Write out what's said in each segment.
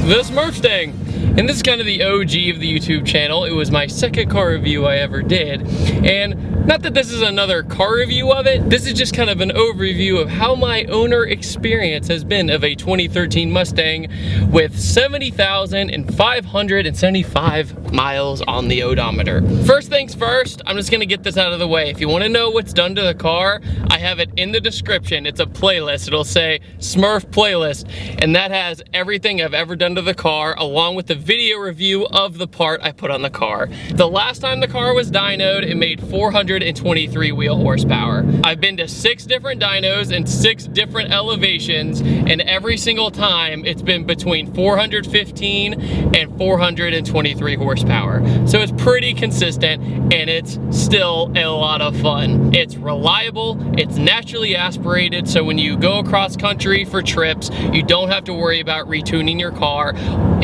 this Mustang. And this is kind of the OG of the YouTube channel. It was my second car review I ever did. And not that this is another car review of it, this is just kind of an overview of how my owner experience has been of a 2013 Mustang with 70,575 miles on the odometer. First things first, I'm just gonna get this out of the way. If you wanna know what's done to the car, I have it in the description. It's a playlist. It'll say Smurf playlist, and that has everything I've ever done to the car, along with the video review of the part I put on the car. The last time the car was dynoed, it made 423 wheel horsepower. I've been to 6 different dynos and 6 different elevations, and every single time it's been between 415 and 423 horsepower. So it's pretty consistent, and it's still a lot of fun. It's reliable, it's naturally aspirated, so when you go across country for trips, you don't have to worry about retuning your car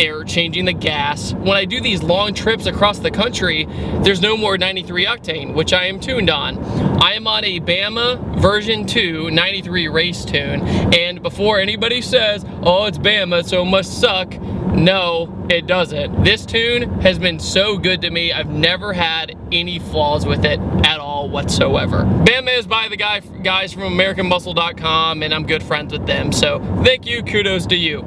or changing the gas. When I do these long trips across the country, there's no more 93 octane, which I am tuned on. I am on a Bama version 2 93 race tune, and before anybody says, oh, it's Bama, so it must suck, no, it doesn't. This tune has been so good to me. I've never had any flaws with it at all whatsoever. Bama is by the guys from AmericanMuscle.com, and I'm good friends with them, so thank you, kudos to you.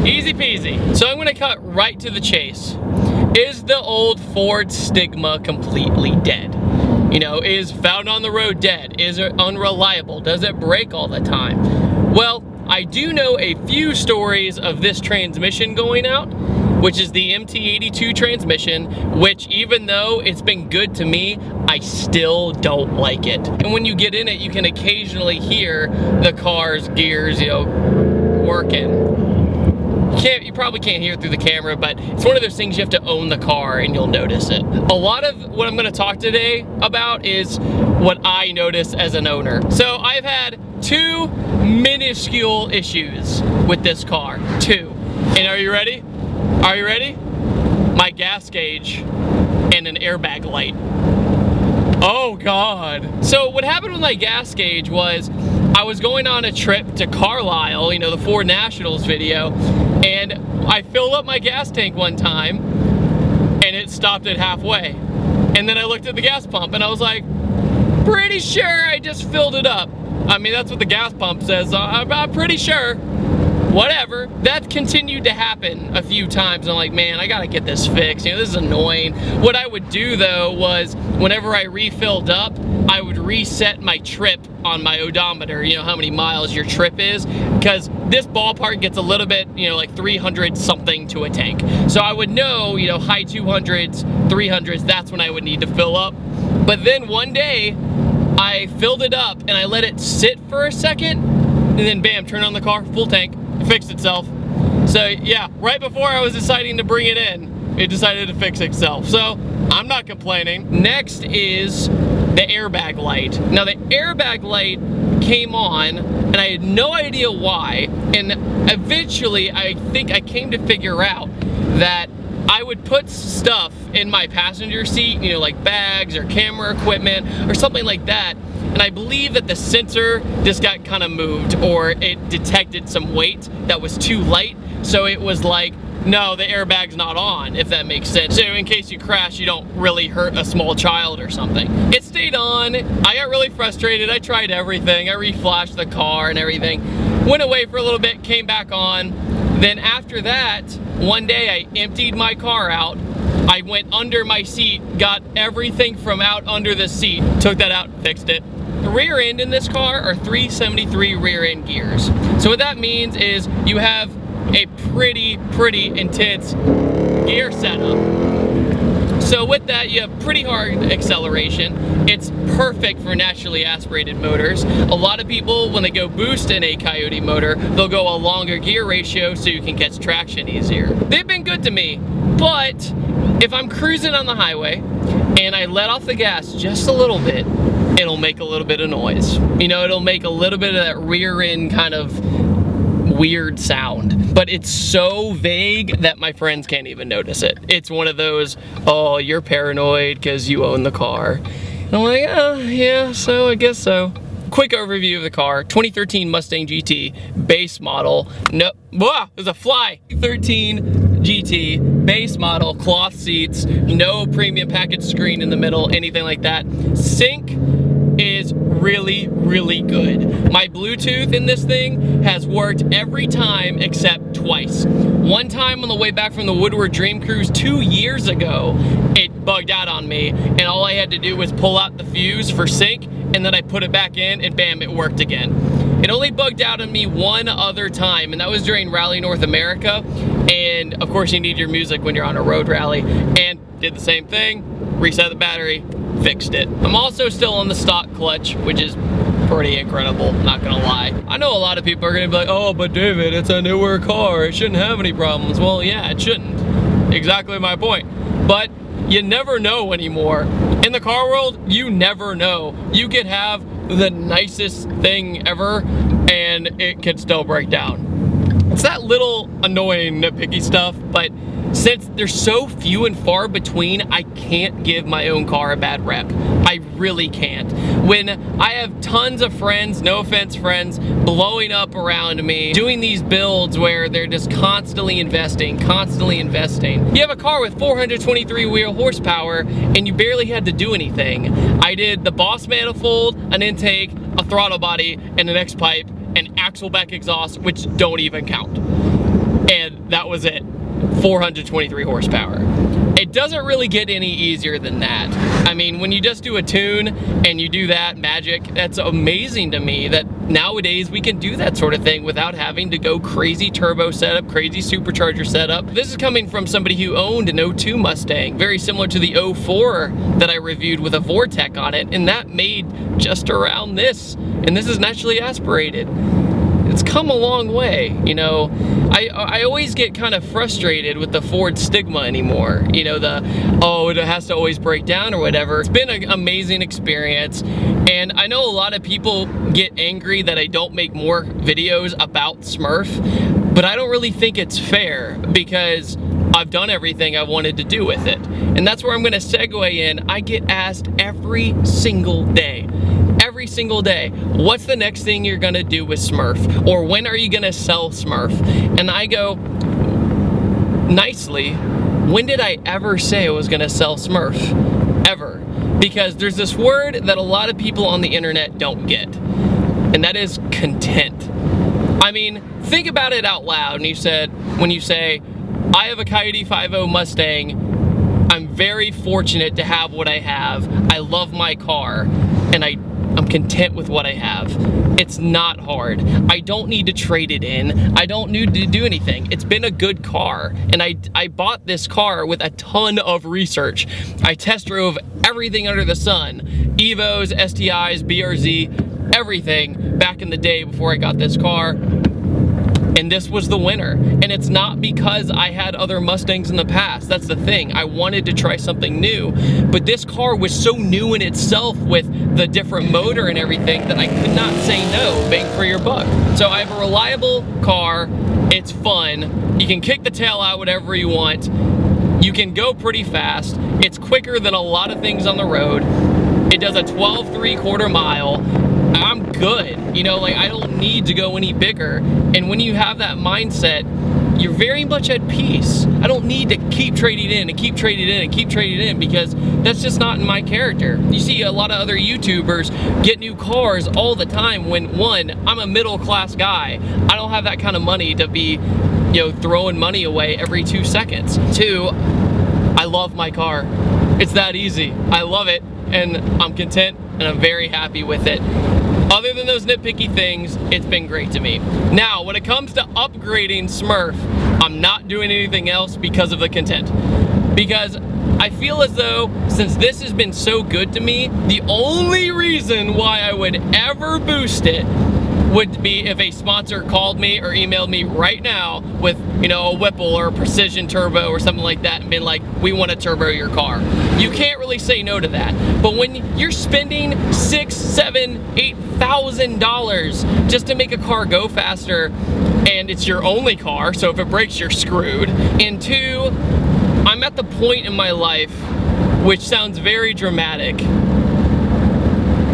Easy peasy. So I'm gonna cut right to the chase. Is the old Ford stigma completely dead? You know, is found on the road dead? Is it unreliable? Does it break all the time? Well, I do know a few stories of this transmission going out, which is the MT82 transmission, which even though it's been good to me, I still don't like it. And when you get in it, you can occasionally hear the car's gears, you know, working. You probably can't hear it through the camera, but it's one of those things you have to own the car and you'll notice it. A lot of what I'm gonna talk today about is what I notice as an owner. So I've had 2 minuscule issues with this car, 2. And are you ready? Are you ready? My gas gauge and an airbag light. Oh God. So what happened with my gas gauge was I was going on a trip to Carlisle, you know, the Ford Nationals video, and I filled up my gas tank one time and it stopped at halfway. And then I looked at the gas pump and I was like, pretty sure I just filled it up. I mean, that's what the gas pump says. I'm pretty sure. Whatever. That continued to happen a few times. I'm like, man, I gotta get this fixed. You know, this is annoying. What I would do though was whenever I refilled up, I would reset my trip on my odometer, you know, how many miles your trip is, because this ballpark gets a little bit, you know, like 300 something to a tank. So I would know, you know, high 200s, 300s, that's when I would need to fill up. But then one day, I filled it up and I let it sit for a second, and then bam, turn on the car, full tank. It fixed itself. So yeah, right before I was deciding to bring it in, it decided to fix itself. So I'm not complaining. Next is the airbag light. Now the airbag light came on and I had no idea why. And eventually I think I came to figure out that I would put stuff in my passenger seat, you know, like bags or camera equipment or something like that. And I believe that the sensor just got kind of moved, or it detected some weight that was too light. So it was like, no, the airbag's not on, if that makes sense. So in case you crash, you don't really hurt a small child or something. It stayed on. I got really frustrated. I tried everything. I reflashed the car and everything. Went away for a little bit, came back on. Then after that, one day I emptied my car out. I went under my seat, got everything from out under the seat, took that out, fixed it. The rear end in this car are 373 rear end gears. So what that means is you have a pretty intense gear setup. So with that, you have pretty hard acceleration. It's perfect for naturally aspirated motors. A lot of people, when they go boost in a Coyote motor, they'll go a longer gear ratio so you can catch traction easier. They've been good to me, but if I'm cruising on the highway and I let off the gas just a little bit, it'll make a little bit of noise. You know, it'll make a little bit of that rear end kind of weird sound, but it's so vague that my friends can't even notice it. It's one of those, oh, you're paranoid because you own the car. And I'm like, yeah, so I guess so. Quick overview of the car. 2013 Mustang GT, base model. No, whoa, there's a fly. 13 GT, base model, cloth seats, no premium package screen in the middle, anything like that. Sync is really, really good. My Bluetooth in this thing has worked every time except twice. One time on the way back from the Woodward Dream Cruise 2 years ago, it bugged out on me, and all I had to do was pull out the fuse for sync, and then I put it back in, and bam, it worked again. It only bugged out on me one other time, and that was during Rally North America, and of course you need your music when you're on a road rally, and did the same thing, reset the battery, fixed it. I'm also still on the stock clutch, which is pretty incredible, not gonna lie. I know a lot of people are gonna be like, oh, but David, it's a newer car, it shouldn't have any problems. Well, yeah, it shouldn't. Exactly my point. But you never know anymore. In the car world, you never know. You could have the nicest thing ever, and it could still break down. It's that little annoying nitpicky stuff, but since they're so few and far between, I can't give my own car a bad rep. I really can't. When I have tons of friends, no offense friends, blowing up around me, doing these builds where they're just constantly investing. You have a car with 423 wheel horsepower and you barely had to do anything. I did the Boss manifold, an intake, a throttle body, and an X-pipe, and axle back exhaust, which don't even count. And that was it. 423 horsepower. It doesn't really get any easier than that. I mean, when you just do a tune and you do that magic, that's amazing to me that nowadays we can do that sort of thing without having to go crazy turbo setup, crazy supercharger setup. This is coming from somebody who owned an 02 Mustang, very similar to the 04 that I reviewed with a Vortec on it, and that made just around this, and this is naturally aspirated. It's come a long way, you know. I always get kind of frustrated with the Ford stigma anymore, you know, oh, it has to always break down or whatever. It's been an amazing experience, and I know a lot of people get angry that I don't make more videos about Smurf, but I don't really think it's fair because I've done everything I wanted to do with it. And that's where I'm gonna segue in. I get asked every single day, what's the next thing you're gonna do with Smurf? Or when are you gonna sell Smurf? And I go, nicely, when did I ever say I was gonna sell Smurf? Ever. Because there's this word that a lot of people on the internet don't get, and that is content. I mean, think about it out loud, and when you say, I have a Coyote 5.0 Mustang, I'm very fortunate to have what I have, I love my car, and I'm content with what I have. It's not hard. I don't need to trade it in. I don't need to do anything. It's been a good car, and I bought this car with a ton of research. I test drove everything under the sun. Evos, STIs, BRZ, everything back in the day before I got this car. And this was the winner. And it's not because I had other Mustangs in the past. That's the thing. I wanted to try something new. But this car was so new in itself with the different motor and everything that I could not say no, bang for your buck. So I have a reliable car. It's fun. You can kick the tail out whatever you want. You can go pretty fast. It's quicker than a lot of things on the road. It does a 12.75 mile. I'm good, you know, like I don't need to go any bigger. And when you have that mindset, you're very much at peace. I don't need to keep trading in and keep trading in and keep trading in because that's just not in my character. You see a lot of other YouTubers get new cars all the time when, one, I'm a middle class guy. I don't have that kind of money to be, you know, throwing money away every 2 seconds. Two, I love my car. It's that easy. I love it, and I'm content, and I'm very happy with it. Other than those nitpicky things, it's been great to me. Now, when it comes to upgrading Smurf, I'm not doing anything else because of the content. Because I feel as though, since this has been so good to me, the only reason why I would ever boost it would be if a sponsor called me or emailed me right now with, you know, a Whipple or a Precision Turbo or something like that and been like, we want to turbo your car. You can't really say no to that. But when you're spending $6,000, $7,000, $8,000 just to make a car go faster, and it's your only car, so if it breaks, you're screwed. And two, I'm at the point in my life, which sounds very dramatic,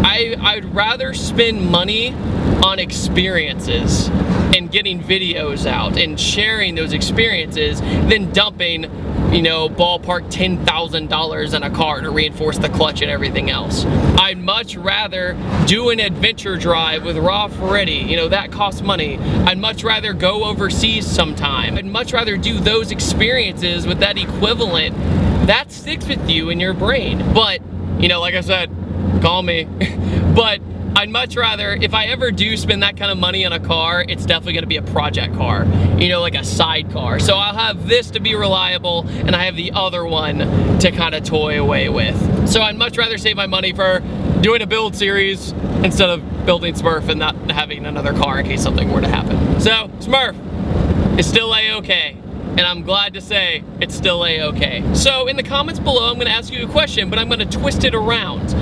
I'd rather spend money on experiences and getting videos out and sharing those experiences than dumping, you know, ballpark $10,000 in a car to reinforce the clutch and everything else. I'd much rather do an adventure drive with raw Ferretti, you know, that costs money. I'd much rather go overseas sometime. I'd much rather do those experiences with that equivalent. That sticks with you in your brain. But, you know, like I said, call me. But I'd much rather, if I ever do spend that kind of money on a car, it's definitely gonna be a project car, you know, like a sidecar. So I'll have this to be reliable, and I have the other one to kind of toy away with. So I'd much rather save my money for doing a build series instead of building Smurf and not having another car in case something were to happen. So Smurf is still A-okay. And I'm glad to say it's still A-okay. So in the comments below, I'm gonna ask you a question, but I'm gonna twist it around.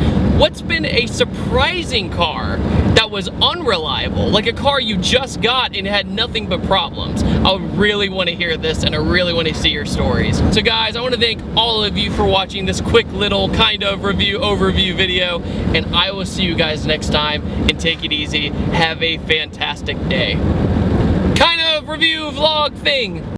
What's been a surprising car that was unreliable, like a car you just got and had nothing but problems? I really want to hear this, and I really want to see your stories. So guys, I want to thank all of you for watching this quick little kind of overview video, and I will see you guys next time, and take it easy. Have a fantastic day. Kind of review vlog thing.